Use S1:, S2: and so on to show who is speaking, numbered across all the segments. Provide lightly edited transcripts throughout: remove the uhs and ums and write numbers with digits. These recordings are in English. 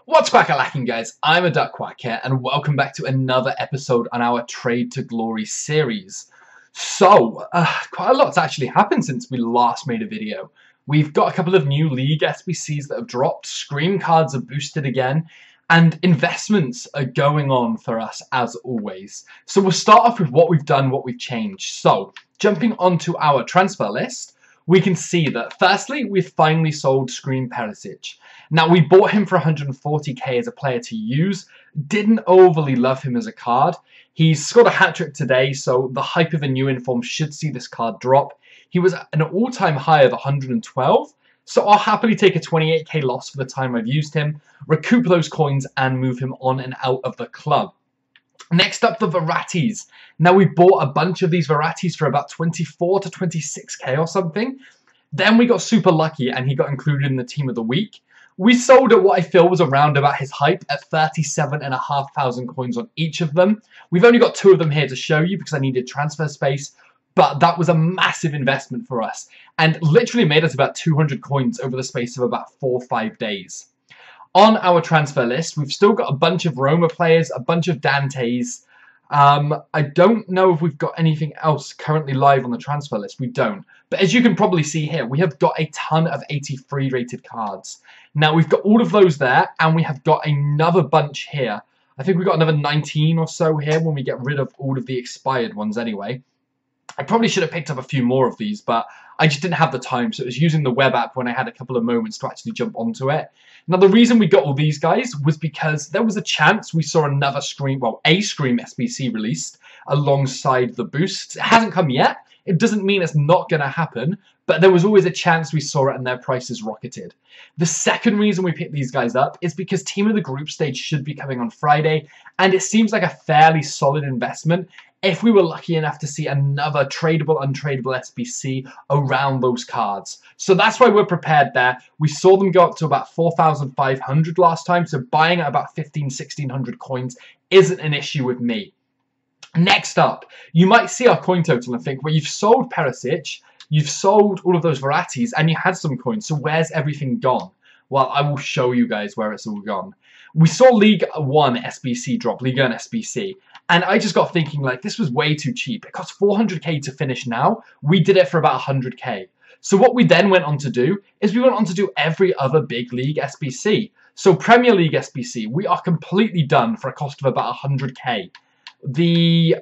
S1: What's quack-a-lacking, guys? I'm a Duck Quack here, and welcome back to another episode on our Trade to Glory series. So, quite a lot's actually happened since we last made a video. We've got a couple of new League SBCs that have dropped, Scream cards are boosted again, and investments are going on for us as always. So we'll start off with what we've done, what we've changed. So, jumping onto our transfer list, we can see that firstly, we've finally sold Scream Perisic. Now, we bought him for 140k as a player to use. Didn't overly love him as a card. He's scored a hat-trick today, so the hype of a new inform should see this card drop. He was an all-time high of 112, so I'll happily take a 28k loss for the time I've used him, recoup those coins, and move him on and out of the club. Next up, the Verrattis. Now, we bought a bunch of these Verrattis for about 24 to 26k or something. Then we got super lucky, and he got included in the Team of the Week. We sold at what I feel was around about his hype at 37,500 coins on each of them. We've only got 2 of them here to show you because I needed transfer space, but that was a massive investment for us and literally made us about 200 coins over the space of about 4 or 5 days. On our transfer list, we've still got a bunch of Roma players, a bunch of Dantes. I don't know if we've got anything else currently live on the transfer list. We don't. But as you can probably see here, we have got a ton of 83 rated cards. Now, we've got all of those there, and we have got another bunch here. I think we've got another 19 or so here when we get rid of all of the expired ones anyway. I probably should have picked up a few more of these, but I just didn't have the time, so it was using the web app when I had a couple of moments to actually jump onto it. Now, the reason we got all these guys was because there was a chance we saw another Scream, well, a Scream SBC released alongside the boosts. It hasn't come yet. It doesn't mean it's not going to happen, but there was always a chance we saw it and their prices rocketed. The second reason we picked these guys up is because Team of the Group stage should be coming on Friday, and it seems like a fairly solid investment if we were lucky enough to see another tradable, untradeable SBC around those cards. So that's why we're prepared there. We saw them go up to about 4,500 last time, so buying at about 1,1600 coins isn't an issue with me. Next up, you might see our coin total and think, well, you've sold Perisic, you've sold all of those Verrattis, and you had some coins, so where's everything gone? Well, I will show you guys where it's all gone. We saw League 1 SBC drop, Ligue 1 SBC, and I just got thinking, like, this was way too cheap. It cost 400k to finish now. We did it for about 100k. So what we then went on to do is we went on to do every other big league SBC. So Premier League SBC, we are completely done for a cost of about 100k. The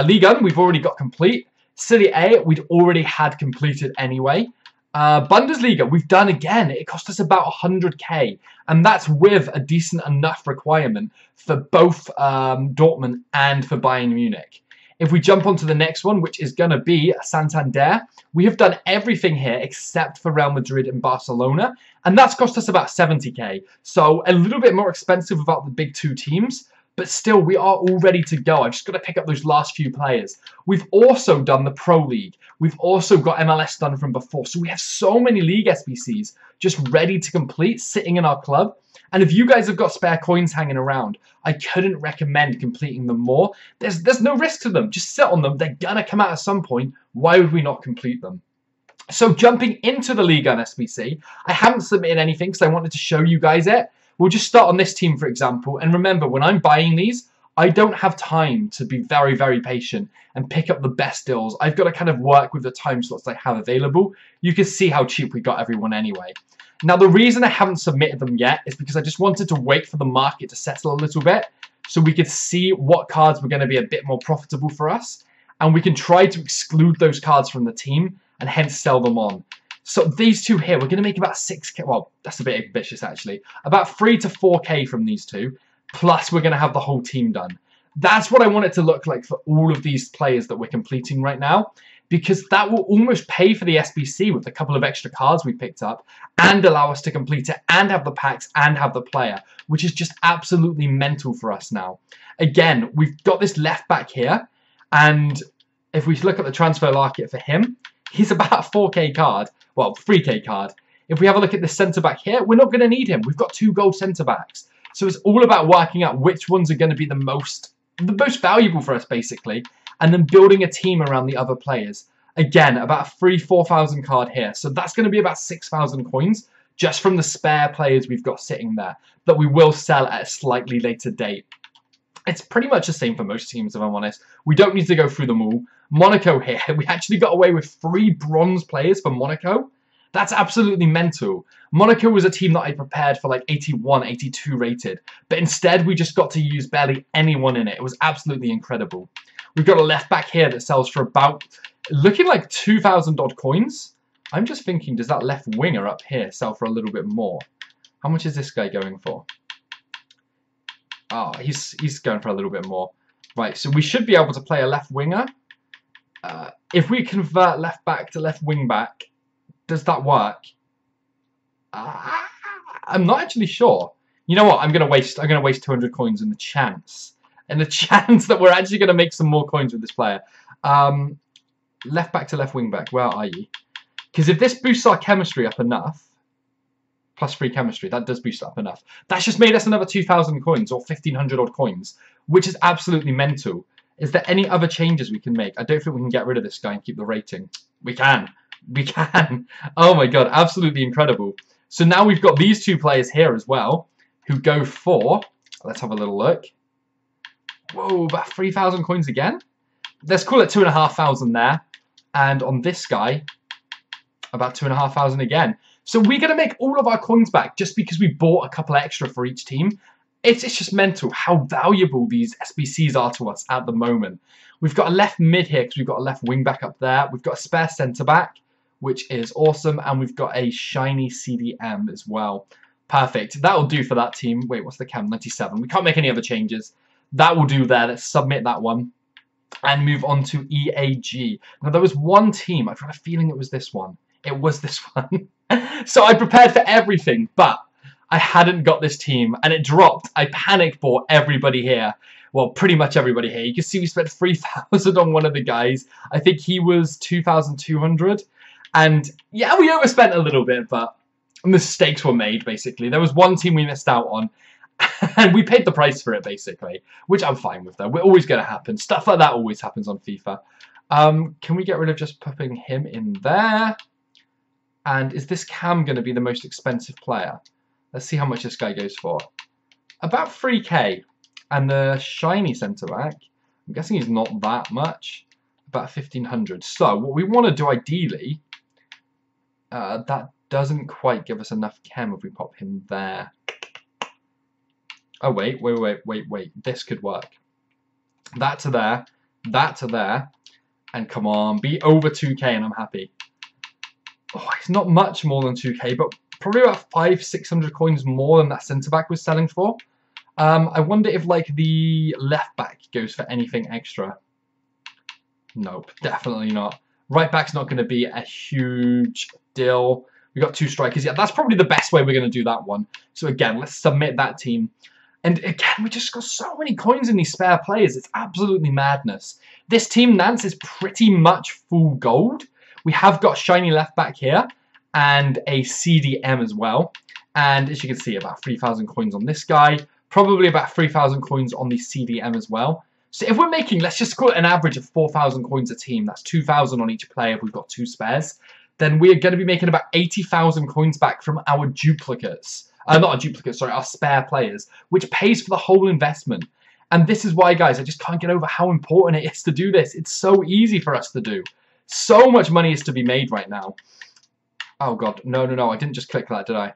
S1: Ligue 1, we've already got complete. Serie A, we'd already had completed anyway. Bundesliga, we've done again. It cost us about 100k, and that's with a decent enough requirement for both Dortmund and for Bayern Munich. If we jump onto the next one, which is going to be Santander, we have done everything here except for Real Madrid and Barcelona, and that's cost us about 70k. So a little bit more expensive without the big 2 teams, but still, we are all ready to go. I've just got to pick up those last few players. We've also done the Pro League. We've also got MLS done from before. So we have so many League SBCs just ready to complete, sitting in our club. And if you guys have got spare coins hanging around, I couldn't recommend completing them more. There's no risk to them. Just sit on them. They're going to come out at some point. Why would we not complete them? So jumping into the Ligue 1 SBC, I haven't submitted anything because I wanted to show you guys it. We'll just start on this team, for example. And remember, when I'm buying these, I don't have time to be very, very patient and pick up the best deals. I've got to kind of work with the time slots I have available. You can see how cheap we got everyone anyway. Now, the reason I haven't submitted them yet is because I just wanted to wait for the market to settle a little bit so we could see what cards were going to be a bit more profitable for us. And we can try to exclude those cards from the team and hence sell them on. So these 2 here, we're going to make about 6k, well, that's a bit ambitious actually, about 3 to 4k from these 2, plus we're going to have the whole team done. That's what I want it to look like for all of these players that we're completing right now, because that will almost pay for the SBC with a couple of extra cards we picked up and allow us to complete it and have the packs and have the player, which is just absolutely mental for us now. Again, we've got this left back here, and if we look at the transfer market for him, he's about a 4k card. Well, 3k card. If we have a look at the centre-back here, we're not going to need him. We've got 2 gold centre-backs. So it's all about working out which ones are going to be the most valuable for us, basically, and then building a team around the other players. Again, about a 4,000 card here. So that's going to be about 6,000 coins just from the spare players we've got sitting there that we will sell at a slightly later date. It's pretty much the same for most teams, if I'm honest. We don't need to go through them all. Monaco here, we actually got away with 3 bronze players for Monaco. That's absolutely mental. Monaco was a team that I prepared for like 81, 82 rated. But instead, we just got to use barely anyone in it. It was absolutely incredible. We've got a left back here that sells for about, looking like 2,000 odd coins. I'm just thinking, does that left winger up here sell for a little bit more? How much is this guy going for? Oh, he's going for a little bit more. Right, so we should be able to play a left winger. If we convert left back to left wing back, does that work? I'm not actually sure. You know what? I'm gonna waste 200 coins in the chance, that we're actually gonna make some more coins with this player. Left back to left wing back. Where are you? Because if this boosts our chemistry up enough, plus 3 chemistry, that does boost it up enough. That's just made us another 2,000 coins or 1,500 odd coins, which is absolutely mental. Is there any other changes we can make? I don't think we can get rid of this guy and keep the rating. We can. We can. Oh my god, absolutely incredible. So now we've got these 2 players here as well, who go for, let's have a little look. Whoa, about 3,000 coins again? Let's call it 2,500 there. And on this guy, about 2,500 again. So we're going to make all of our coins back just because we bought a couple extra for each team. It's just mental how valuable these SBCs are to us at the moment. We've got a left mid here because we've got a left wing back up there. We've got a spare centre back, which is awesome. And we've got a shiny CDM as well. Perfect. That'll do for that team. Wait, what's the cam? 97. We can't make any other changes. That will do there. Let's submit that one and move on to EAG. Now, there was one team. I've got a feeling it was this one. It was this one. So I prepared for everything, but I hadn't got this team, and it dropped. I panic bought everybody here. Well, pretty much everybody here. You can see we spent 3,000 on one of the guys. I think he was 2,200. And yeah, we overspent a little bit, but mistakes were made, basically. There was one team we missed out on, and we paid the price for it, basically, which I'm fine with, though. We're always going to happen. Stuff like that always happens on FIFA. Can we get rid of just popping him in there? And is this Cam going to be the most expensive player? Let's see how much this guy goes for. About 3k. And the shiny centre-back, I'm guessing he's not that much. About 1,500. So, what we want to do ideally, that doesn't quite give us enough chem if we pop him there. Oh, wait. This could work. That to there. That to there. And come on, be over 2k and I'm happy. Oh, it's not much more than 2k, but probably about 500-600 coins more than that centre-back was selling for. I wonder if, like, the left-back goes for anything extra. Nope, definitely not. Right-back's not going to be a huge deal. We got 2 strikers. Yeah, that's probably the best way we're going to do that one. So, again, let's submit that team. And, again, we just got so many coins in these spare players. It's absolutely madness. This team, Nance, is pretty much full gold. We have got shiny left-back here and a CDM as well. And, as you can see, about 3,000 coins on this guy. Probably about 3,000 coins on the CDM as well. So if we're making, let's just call it an average of 4,000 coins a team. That's 2,000 on each player if we've got 2 spares. Then we're going to be making about 80,000 coins back from our duplicates. Not our duplicates, sorry, our spare players. Which pays for the whole investment. And this is why, guys, I just can't get over how important it is to do this. It's so easy for us to do. So much money is to be made right now. Oh, God. No. I didn't just click that, did I?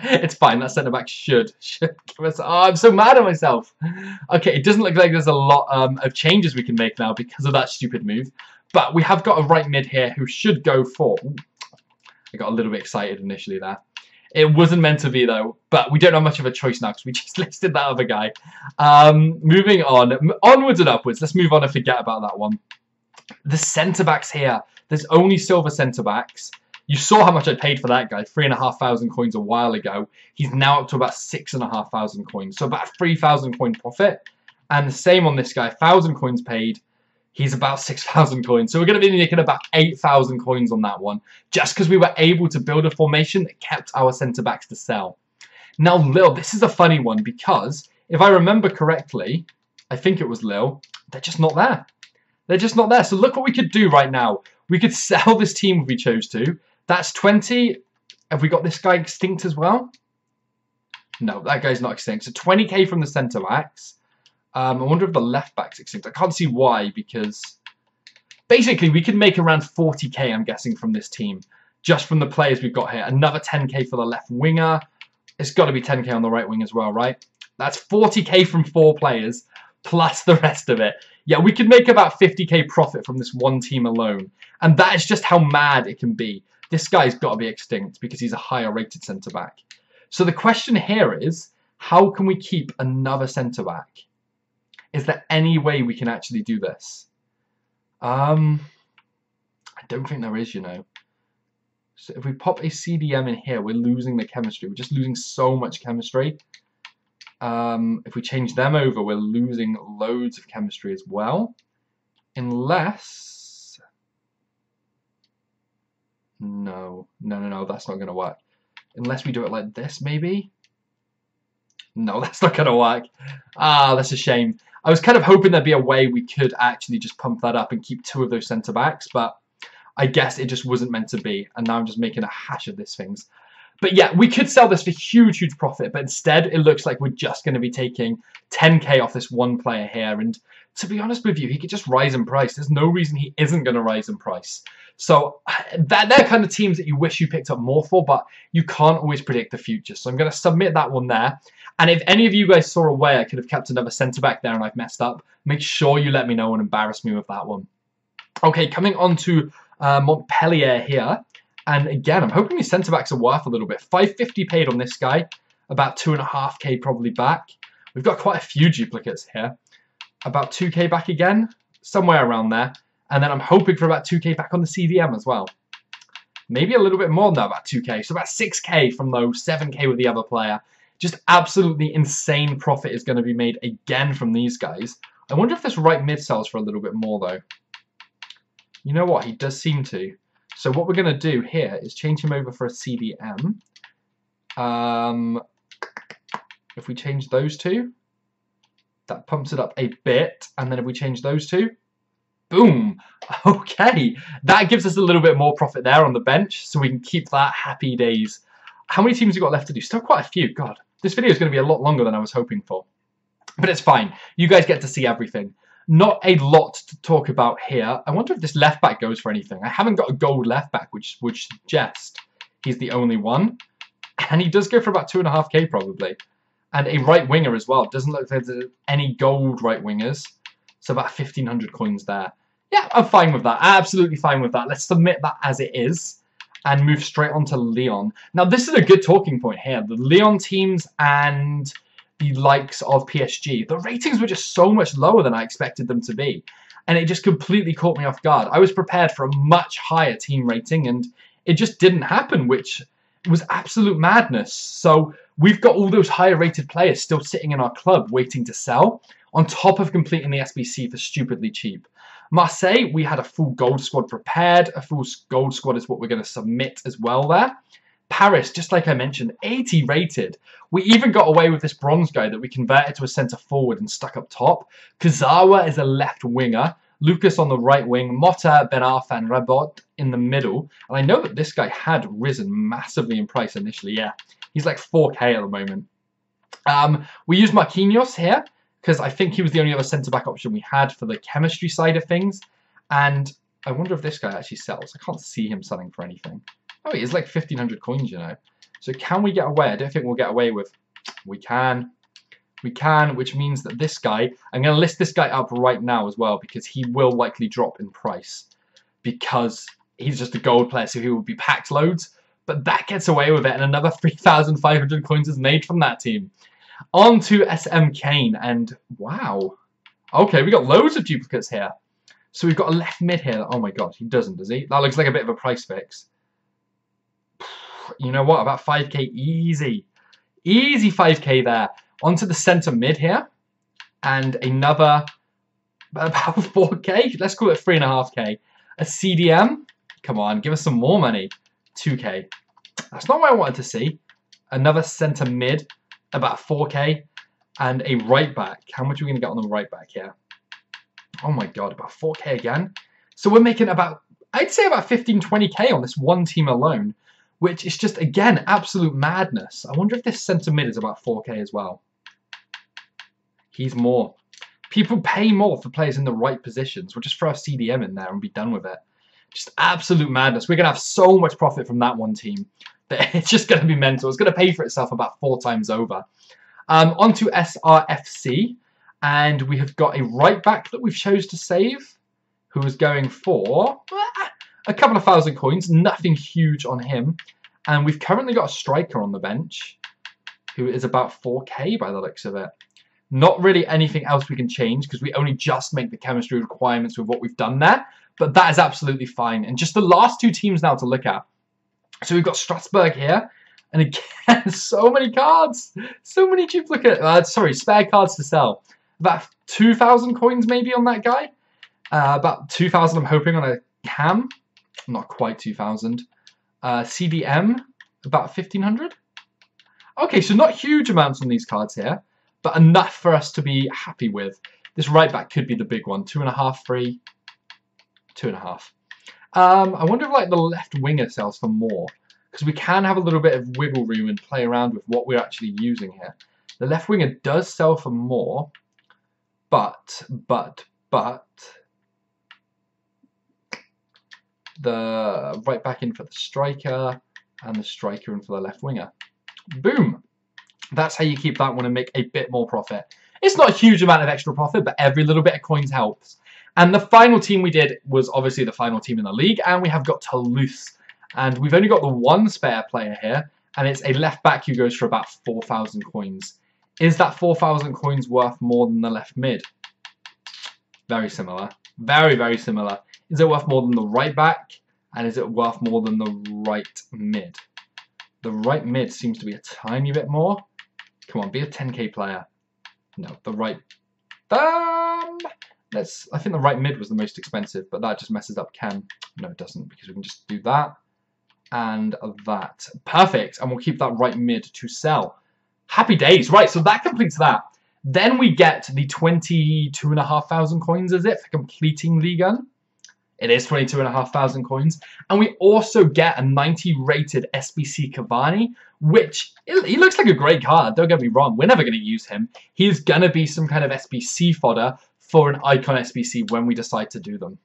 S1: It's fine, that centre-back should give us... Oh, I'm so mad at myself. Okay, it doesn't look like there's a lot of changes we can make now because of that stupid move. But we have got a right mid here who should go for... Ooh, I got a little bit excited initially there. It wasn't meant to be, though. But we don't have much of a choice now because we just listed that other guy. Moving on. Onwards and upwards. Let's move on and forget about that one. The centre-backs here. There's only silver centre-backs. You saw how much I paid for that guy, 3,500 coins a while ago. He's now up to about 6,500 coins. So about 3,000 coin profit. And the same on this guy, 1,000 coins paid. He's about 6,000 coins. So we're going to be making about 8,000 coins on that one. Just because we were able to build a formation that kept our centre-backs to sell. Now, Lille, this is a funny one because if I remember correctly, I think it was Lille, they're just not there. They're just not there. So look what we could do right now. We could sell this team if we chose to. That's 20. Have we got this guy extinct as well? No, that guy's not extinct. So 20k from the centre backs. I wonder if the left back's extinct. I can't see why, because basically we could make around 40k, I'm guessing, from this team. Just from the players we've got here. Another 10k for the left winger. It's got to be 10k on the right wing as well, right? That's 40k from 4 players, plus the rest of it. Yeah, we could make about 50k profit from this one team alone. And that is just how mad it can be. This guy's got to be extinct because he's a higher rated centre-back. So the question here is, how can we keep another centre-back? Is there any way we can actually do this? I don't think there is, you know. So if we pop a CDM in here, we're losing the chemistry. We're just losing so much chemistry. If we change them over, we're losing loads of chemistry as well. Unless... No, that's not going to work. Unless we do it like this, maybe? No, that's not going to work. Ah, that's a shame. I was kind of hoping there'd be a way we could actually just pump that up and keep 2 of those centre-backs, but I guess it just wasn't meant to be, and now I'm just making a hash of these things. But yeah, we could sell this for huge, huge profit, but instead it looks like we're just going to be taking 10k off this one player here, and to be honest with you, he could just rise in price. There's no reason he isn't going to rise in price. So they're kind of teams that you wish you picked up more for, but you can't always predict the future. So I'm going to submit that one there. And if any of you guys saw a way I could have kept another centre-back there and I've messed up, make sure you let me know and embarrass me with that one. Okay, coming on to Montpellier here. And again, I'm hoping these centre-backs are worth a little bit. 550 paid on this guy, about 2.5k probably back. We've got quite a few duplicates here. About 2k back again, somewhere around there. And then I'm hoping for about 2k back on the CDM as well. Maybe a little bit more than that, about 2k. So about 6k from those, 7k with the other player. Just absolutely insane profit is going to be made again from these guys. I wonder if this right mid sells for a little bit more though. You know what? He does seem to. So what we're going to do here is change him over for a CDM. If we change those two, that pumps it up a bit. And then if we change those two, boom. Okay. That gives us a little bit more profit there on the bench. So we can keep that happy days. How many teams have we got left to do? Still quite a few. God, this video is going to be a lot longer than I was hoping for. But it's fine. You guys get to see everything. Not a lot to talk about here. I wonder if this left back goes for anything. I haven't got a gold left back, which would suggest he's the only one. And he does go for about 2.5k probably. And a right winger as well. Doesn't look like there's any gold right wingers. So about 1,500 coins there. Yeah, I'm fine with that. Absolutely fine with that. Let's submit that as it is. And move straight on to Lyon. Now, this is a good talking point here. The Lyon teams and the likes of PSG, the ratings were just so much lower than I expected them to be. And it just completely caught me off guard. I was prepared for a much higher team rating, and it just didn't happen, which was absolute madness. So we've got all those higher rated players still sitting in our club waiting to sell, on top of completing the SBC for stupidly cheap. Marseille, we had a full gold squad prepared. A full gold squad is what we're going to submit as well there. Paris, just like I mentioned, 80 rated. We even got away with this bronze guy that we converted to a centre forward and stuck up top. Kazawa is a left winger. Lucas on the right wing. Motta, Ben Arfa and Rabot in the middle. And I know that this guy had risen massively in price initially. Yeah, he's like 4k at the moment. We used Marquinhos here, because I think he was the only other centre-back option we had for the chemistry side of things. And I wonder if this guy actually sells. I can't see him selling for anything. Oh, he is like 1,500 coins, you know. So can we get away? I don't think we'll get away with... We can. We can, which means that this guy... I'm going to list this guy up right now as well, because he will likely drop in price. Because he's just a gold player, so he will be packed loads. But that gets away with it, and another 3,500 coins is made from that team. On to SM Kane, and wow. Okay, we got loads of duplicates here. So we've got a left mid here. Oh my god, he doesn't, does he? That looks like a bit of a price fix. You know what? About 5k easy. Easy 5k there. Onto the centre mid here. And another about 4k. Let's call it 3.5k. A CDM. Come on, give us some more money. 2k. That's not what I wanted to see. Another centre mid. About 4k. And a right back. How much are we going to get on the right back here? Oh my god, about 4k again. So we're making about I'd say about 15, 20k on this one team alone, which is just, again, absolute madness. I wonder if this centre mid is about 4k as well. He's more. People pay more for players in the right positions. We'll just throw a CDM in there and be done with it. Just absolute madness. We're going to have so much profit from that one team. That it's just going to be mental. It's going to pay for itself about 4 times over. On to SRFC. And we have got a right back that we've chose to save, who is going for a couple of thousand coins. Nothing huge on him. And we've currently got a striker on the bench, who is about 4k by the looks of it. Not really anything else we can change, because we only just make the chemistry requirements with what we've done there. But that is absolutely fine. And just the last 2 teams now to look at. So we've got Strasbourg here. And again, so many cards. So many duplicate, spare cards to sell. About 2,000 coins maybe on that guy. About 2,000 I'm hoping on a Cam. Not quite 2,000. CDM, about 1,500. Okay, so not huge amounts on these cards here, but enough for us to be happy with. This right back could be the big one. 2.5 free. 2.5. I wonder if like the left winger sells for more, because we can have a little bit of wiggle room and play around with what we're actually using here. The left winger does sell for more, but the right back in for the striker and the striker in for the left winger. Boom! That's how you keep that one and make a bit more profit. It's not a huge amount of extra profit, but every little bit of coins helps. And the final team we did was obviously the final team in the league, and we have got Toulouse. And we've only got the one spare player here, and it's a left back who goes for about 4,000 coins. Is that 4,000 coins worth more than the left mid? Very similar. Very, very similar. Is it worth more than the right back? And is it worth more than the right mid? The right mid seems to be a tiny bit more. Come on, be a 10k player. No, the right... I think the right mid was the most expensive, but that just messes up Cam. No, it doesn't, because we can just do that and that. Perfect, and we'll keep that right mid to sell. Happy days. Right, so that completes that. Then we get the 22,500 coins, is it, for completing Ligue 1? It is 22,500 coins. And we also get a 90 rated SBC Cavani, which, he looks like a great card, don't get me wrong. We're never going to use him. He's going to be some kind of SBC fodder for an icon SBC when we decide to do them.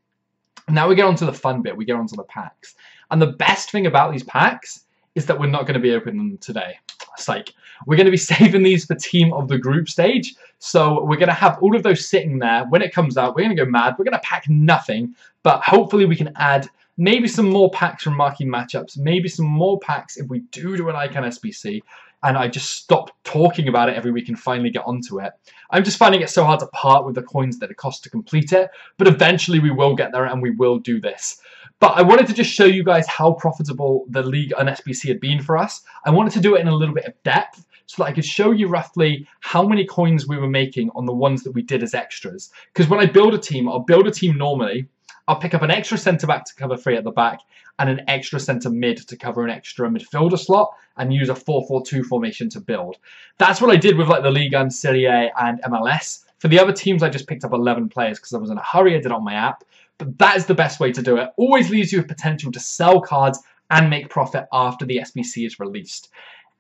S1: Now we get on to the fun bit. We get on to the packs. And the best thing about these packs is that we're not going to be opening them today. Psych. We're going to be saving these for team of the group stage. So we're going to have all of those sitting there. When it comes out, we're going to go mad. We're going to pack nothing. But hopefully we can add maybe some more packs from marquee matchups. Maybe some more packs if we do an icon SBC. And I just stop talking about it every week and finally get onto it. I'm just finding it so hard to part with the coins that it costs to complete it. But eventually we will get there and we will do this. But I wanted to just show you guys how profitable the Ligue and SBC had been for us. I wanted to do it in a little bit of depth so that I could show you roughly how many coins we were making on the ones that we did as extras. Because when I build a team, I'll build a team normally. I'll pick up an extra centre-back to cover 3 at the back and an extra centre-mid to cover an extra midfielder slot and use a 4-4-2 formation to build. That's what I did with like the Ligue 1, Serie A and MLS. For the other teams, I just picked up 11 players because I was in a hurry. I did it on my app. But that is the best way to do it. Always leaves you with potential to sell cards and make profit after the SBC is released.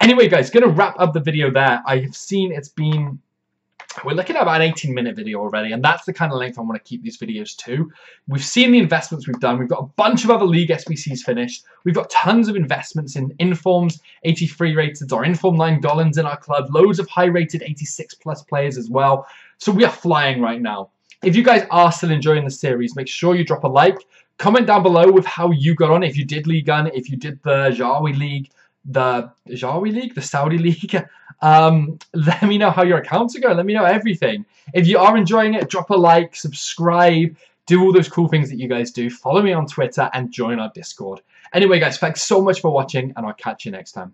S1: Anyway, guys, going to wrap up the video there. I have seen it's been... We're looking at about an 18-minute video already, and that's the kind of length I want to keep these videos to. We've seen the investments we've done. We've got a bunch of other League SBCs finished. We've got tons of investments in Informs, 83 rated, or Inform 9 Gollins in our club. Loads of high-rated 86-plus players as well. So we are flying right now. If you guys are still enjoying the series, make sure you drop a like. Comment down below with how you got on. If you did Ligue 1, if you did the Jawi League, the Saudi League. Let me know how your accounts are going. Let me know everything. If you are enjoying it, drop a like, subscribe, do all those cool things that you guys do. Follow me on Twitter and join our Discord. Anyway, guys, thanks so much for watching, and I'll catch you next time.